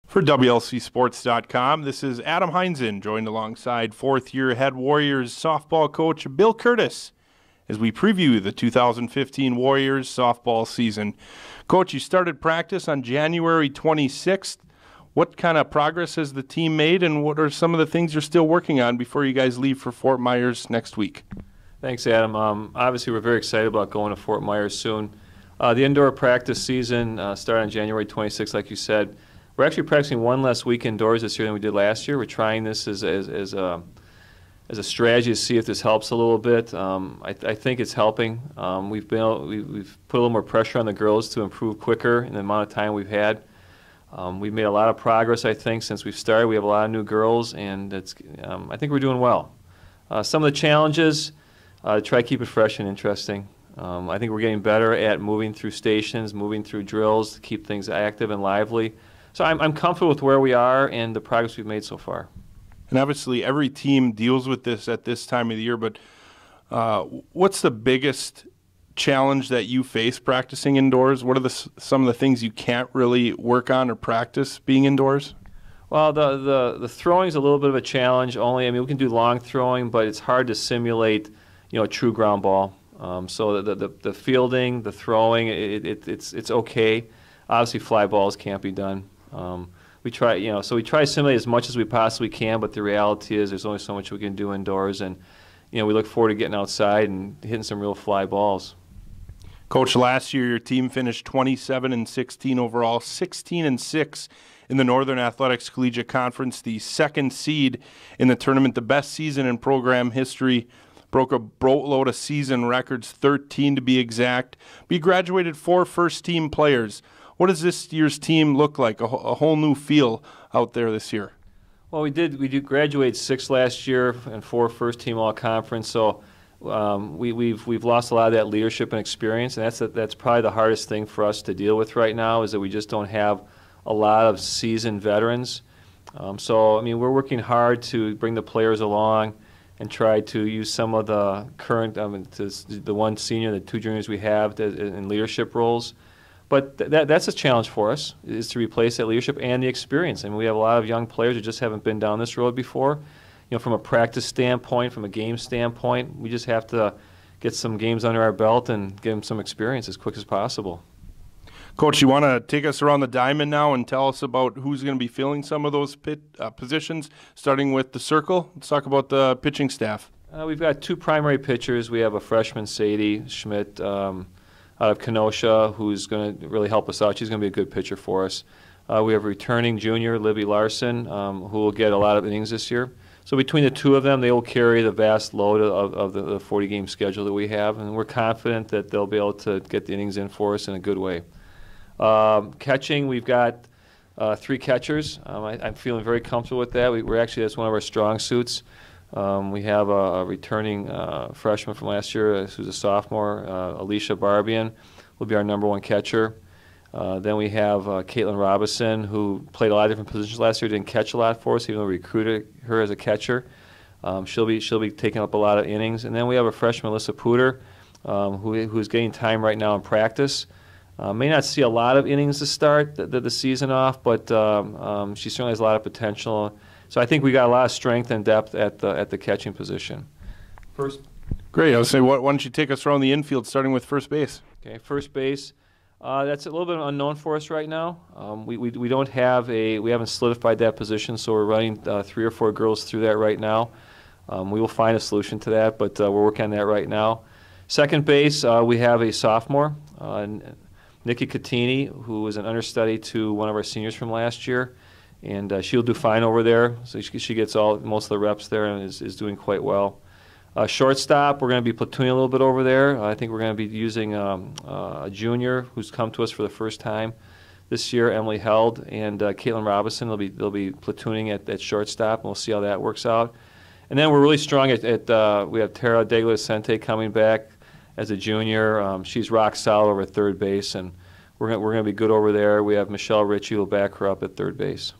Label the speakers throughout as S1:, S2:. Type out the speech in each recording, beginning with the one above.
S1: For WLCSports.com, this is Adam Heinzen, joined alongside fourth-year head Warriors softball coach Bill Curtis as we preview the 2015 Warriors softball season. Coach, you started practice on January 26th. What kind of progress has the team made, and what are some of the things you're still working on before you guys leave for Fort Myers next week?
S2: Thanks, Adam. Obviously, we're very excited about going to Fort Myers soon. The indoor practice season started on January 26th, like you said. We're actually practicing one less week indoors this year than we did last year. We're trying this as a strategy to see if this helps a little bit. I think it's helping. We've put a little more pressure on the girls to improve quicker in the amount of time we've had. We've made a lot of progress, I think, since we've started. We have a lot of new girls, and I think we're doing well. Some of the challenges, try to keep it fresh and interesting. I think we're getting better at moving through stations, moving through drills to keep things active and lively. So I'm comfortable with where we are and the progress we've made so far.
S1: And obviously every team deals with this at this time of the year, but what's the biggest challenge that you face practicing indoors? What are some of the things you can't really work on or practice being indoors?
S2: Well, the throwing is a little bit of a challenge. We can do long throwing, but it's hard to simulate, a true ground ball. So the fielding, the throwing, it's okay. Obviously, fly balls can't be done. We try to simulate as much as we possibly can, but the reality is there's only so much we can do indoors, and we look forward to getting outside and hitting some real fly balls.
S1: Coach, last year your team finished 27-16 overall, 16-6 in the Northern Athletics Collegiate Conference, the second seed in the tournament, the best season in program history. Broke a boatload of season records, 13 to be exact. You graduated 4 first-team players. What does this year's team look like? A whole new feel out there this year.
S2: Well, we did graduate 6 last year and 4 first-team all-conference. So we've lost a lot of that leadership and experience, and that's probably the hardest thing for us to deal with right now is that we just don't have a lot of seasoned veterans. We're working hard to bring the players along and try to use some of the current, the one senior, the 2 juniors we have in leadership roles. But that's a challenge for us, is to replace that leadership and the experience. We have a lot of young players who just haven't been down this road before. From a practice standpoint, from a game standpoint, we just have to get some games under our belt and give them some experience as quick as possible.
S1: Coach, you want to take us around the diamond now and tell us about who's going to be filling some of those positions, starting with the circle? Let's talk about the pitching staff.
S2: We've got 2 primary pitchers. We have a freshman, Sadie Schmidt, out of Kenosha, who's going to really help us out. She's going to be a good pitcher for us. We have a returning junior, Libby Larson, who will get a lot of innings this year. So between the 2 of them, they will carry the vast load of the 40-game schedule that we have, and we're confident that they'll be able to get the innings in for us in a good way. Catching, we've got 3 catchers. I'm feeling very comfortable with that. That's one of our strong suits. We have a returning freshman from last year who's a sophomore, Alicia Barbian, will be our #1 catcher. Then we have Caitlin Robinson, who played a lot of different positions last year, didn't catch a lot for us, even though we recruited her as a catcher. She'll be taking up a lot of innings. And then we have a freshman, Alyssa Pooter, who's getting time right now in practice. May not see a lot of innings to start the season off, but she certainly has a lot of potential. So I think we got a lot of strength and depth at the catching position.
S1: Great. I was saying, why don't you take us around the infield, starting with first base?
S2: Okay, first base. That's a little bit unknown for us right now. We don't have we haven't solidified that position, so we're running 3 or 4 girls through that right now. We will find a solution to that, but we're working on that right now. Second base, we have a sophomore, Nikki Catini, who is an understudy to one of our seniors from last year, and she'll do fine over there. So she gets most of the reps there and is doing quite well. Shortstop, we're going to be platooning a little bit over there. I think we're going to be using a junior who's come to us for the first time this year, Emily Held, and Caitlin Robinson. They'll be platooning at shortstop, and we'll see how that works out. And then we're really strong we have Tara Degla-Sente coming back as a junior. She's rock solid over at third base, and we're going to be good over there. We have Michelle Ritchie who will back her up at third base.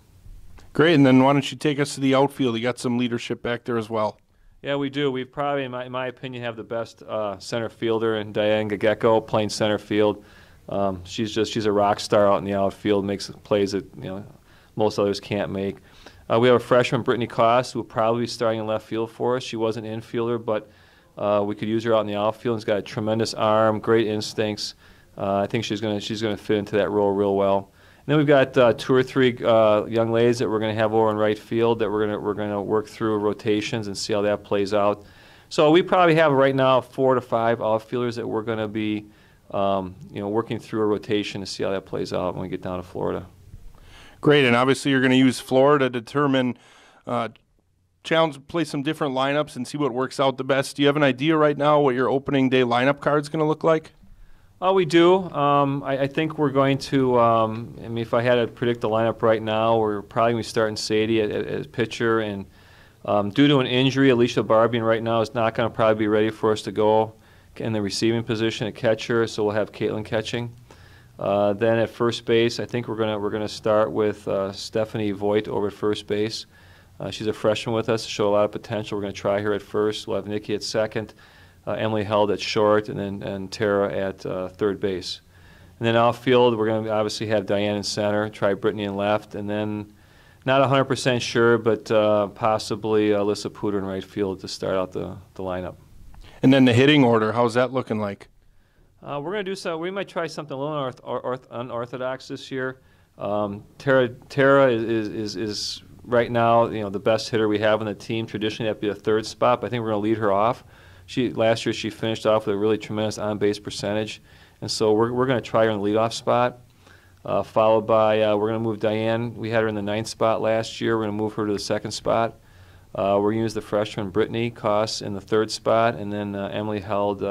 S1: Great, and then why don't you take us to the outfield? You got some leadership back there as well.
S2: Yeah, we do. We probably, in my opinion, have the best center fielder in Diane Gageko playing center field. She's a rock star out in the outfield, makes plays that most others can't make. We have a freshman, Brittany Koss, who will probably be starting in left field for us. She was an infielder, but we could use her out in the outfield. She's got a tremendous arm, great instincts. I think she's gonna fit into that role real well. And then we've got 2 or 3 young ladies that we're gonna have over in right field that we're gonna work through rotations and see how that plays out. So we probably have right now 4 to 5 outfielders that we're gonna be working through a rotation to see how that plays out when we get down to Florida.
S1: Great, and obviously you're going to use Florida to determine, play some different lineups and see what works out the best. Do you have an idea right now what your opening day lineup card is going to look like?
S2: We do. I think we're going to, if I had to predict the lineup right now, we're probably going to be starting Sadie as pitcher. And due to an injury, Alicia Barbian right now is not going to probably be ready for us to go in the receiving position at catcher, so we'll have Caitlin catching. Then at first base, I think we're gonna start with Stephanie Voigt over at first base. She's a freshman with us, show a lot of potential. We're gonna try her at first. We'll have Nikki at second, Emily Held at short, and Tara at third base. And then outfield, we're gonna obviously have Diane in center, try Brittany in left, and then not 100% sure, but possibly Alyssa Pooter in right field to start out the lineup.
S1: And then the hitting order, how's that looking like?
S2: We're going to do so. We might try something a little unorthodox this year. Tara is right now, the best hitter we have on the team. Traditionally, that'd be a third spot. But I think we're going to lead her off. Last year she finished off with a really tremendous on-base percentage, and so we're going to try her in the leadoff spot. Followed by we're going to move Diane. We had her in the 9th spot last year. We're going to move her to the 2nd spot. We're going to use the freshman Brittany Koss in the 3rd spot, and then Emily Held.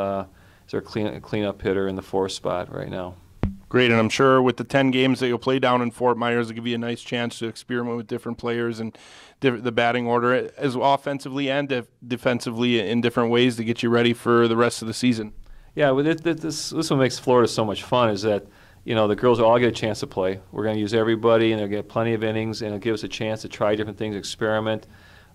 S2: Is our cleanup hitter in the 4th spot right now.
S1: Great, and I'm sure with the 10 games that you'll play down in Fort Myers, it'll give you a nice chance to experiment with different players and the batting order, as offensively and defensively in different ways to get you ready for the rest of the season.
S2: Yeah, well, this what makes Florida so much fun is that the girls will all get a chance to play. We're going to use everybody, and they'll get plenty of innings, and it'll give us a chance to try different things, experiment.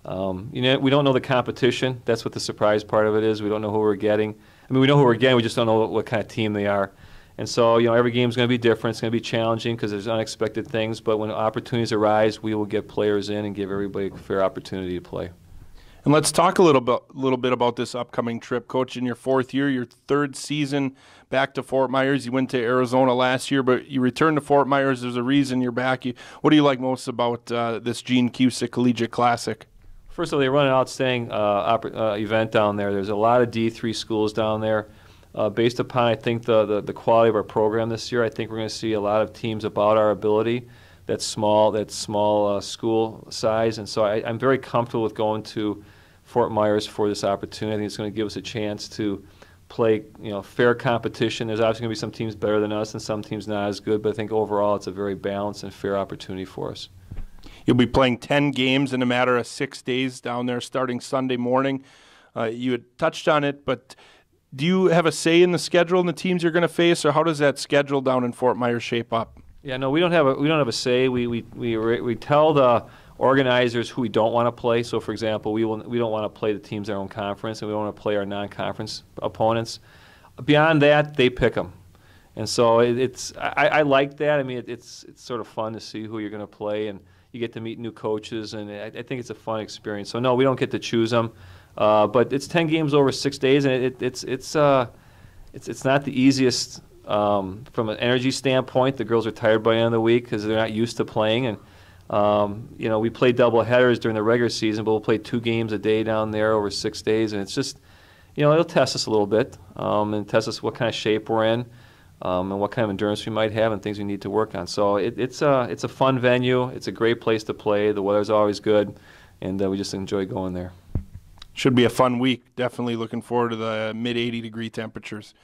S2: We don't know the competition. That's what the surprise part of it is. We don't know who we're getting. We know who we're getting. We just don't know what kind of team they are. And so, every game's going to be different. It's going to be challenging because there's unexpected things. But when opportunities arise, we will get players in and give everybody a fair opportunity to play.
S1: And let's talk a little bit about this upcoming trip, Coach. In your 4th year, your 3rd season back to Fort Myers. You went to Arizona last year, but you returned to Fort Myers. There's a reason you're back. What do you like most about this Gene Cusick Collegiate Classic?
S2: First of all, they run an outstanding event down there. There's a lot of D3 schools down there. Based upon, I think, the quality of our program this year, I think we're going to see a lot of teams about our ability. That's small school size, and so I'm very comfortable with going to Fort Myers for this opportunity. I think it's going to give us a chance to play, fair competition. There's obviously going to be some teams better than us and some teams not as good, but I think overall it's a very balanced and fair opportunity for us.
S1: You'll be playing 10 games in a matter of 6 days down there starting Sunday morning. You had touched on it, but do you have a say in the schedule and the teams you're going to face, or how does that schedule down in Fort Myers shape up?
S2: Yeah, no, we don't have a say. We tell the organizers who we don't want to play. So, for example, we don't want to play the teams in our own conference, and we don't want to play our non-conference opponents. Beyond that, they pick them. And so I like that. It's sort of fun to see who you're going to play, and you get to meet new coaches, and I think it's a fun experience. So no, we don't get to choose them, but it's 10 games over 6 days, and it's not the easiest from an energy standpoint. The girls are tired by the end of the week because they're not used to playing, and we play double headers during the regular season, but we'll play 2 games a day down there over 6 days, and it's just it'll test us a little bit and test us what kind of shape we're in. And what kind of endurance we might have and things we need to work on. So it's a fun venue. It's a great place to play. The weather's always good, and we just enjoy going there.
S1: Should be a fun week. Definitely looking forward to the mid-80-degree temperatures.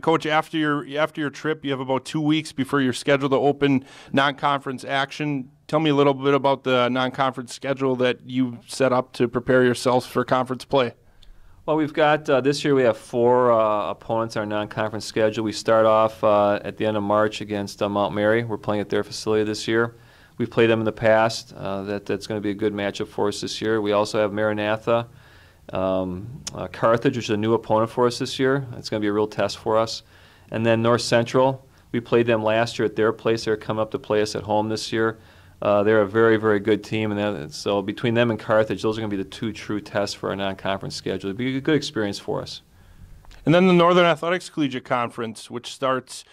S1: Coach, after your trip, you have about 2 weeks before you're scheduled to open non-conference action. Tell me a little bit about the non-conference schedule that you set up to prepare yourselves for conference play.
S2: Well, we've got this year we have 4 opponents on our non-conference schedule. We start off at the end of March against Mount Mary. We're playing at their facility this year. We've played them in the past. That's going to be a good matchup for us this year. We also have Maranatha, Carthage, which is a new opponent for us this year. It's going to be a real test for us. And then North Central. We played them last year at their place. They're coming up to play us at home this year. They're a very, very good team, and so between them and Carthage, those are going to be the two true tests for our non-conference schedule. It'll be a good experience for us.
S1: And then the Northern Athletics Collegiate Conference, which starts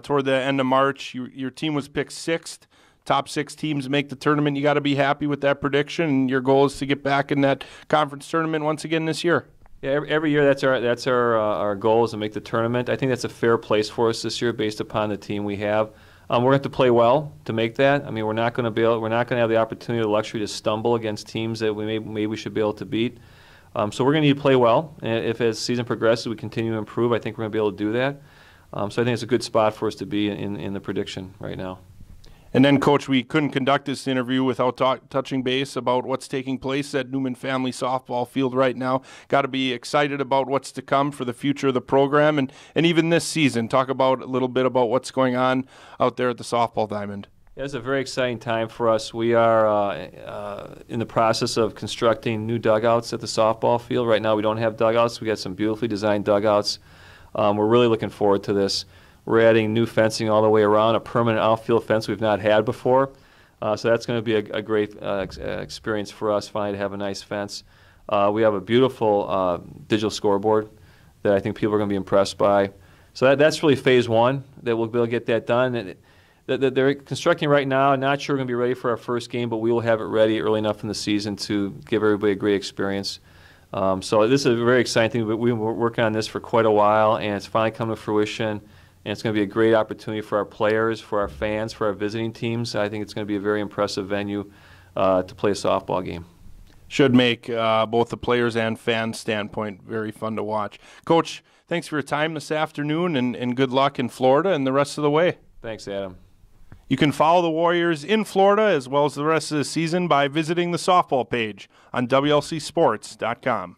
S1: toward the end of March. Your team was picked 6th. Top 6 teams make the tournament. You got to be happy with that prediction, and your goal is to get back in that conference tournament once again this year.
S2: Yeah, every year that's our goal is to make the tournament. I think that's a fair place for us this year based upon the team we have. We're going to have to play well to make that. I mean, we're not going to have the opportunity or the luxury to stumble against teams that maybe we should be able to beat. So we're going to need to play well. And if as the season progresses we continue to improve, I think we're going to be able to do that. So I think it's a good spot for us to be in the prediction right now.
S1: And then, Coach, we couldn't conduct this interview without touching base about what's taking place at Newman Family Softball Field right now. Got to be excited about what's to come for the future of the program and even this season. Talk about a little bit about what's going on out there at the softball diamond.
S2: Yeah, it's a very exciting time for us. We are in the process of constructing new dugouts at the softball field. Right now we don't have dugouts. We got some beautifully designed dugouts. We're really looking forward to this. We're adding new fencing all the way around, a permanent outfield fence we've not had before. So that's going to be a great experience for us, finally, to have a nice fence. We have a beautiful digital scoreboard that I think people are going to be impressed by. So that's really phase 1, that we'll be able to get that done. They're constructing right now. Not sure we're going to be ready for our first game, but we will have it ready early enough in the season to give everybody a great experience. So this is a very exciting thing. We've been working on this for quite a while, and it's finally come to fruition. And it's going to be a great opportunity for our players, for our fans, for our visiting teams. I think it's going to be a very impressive venue to play a softball game.
S1: Should make both the players and fans' standpoint very fun to watch. Coach, thanks for your time this afternoon, and good luck in Florida and the rest of the way.
S2: Thanks, Adam.
S1: You can follow the Warriors in Florida as well as the rest of the season by visiting the softball page on WLCsports.com.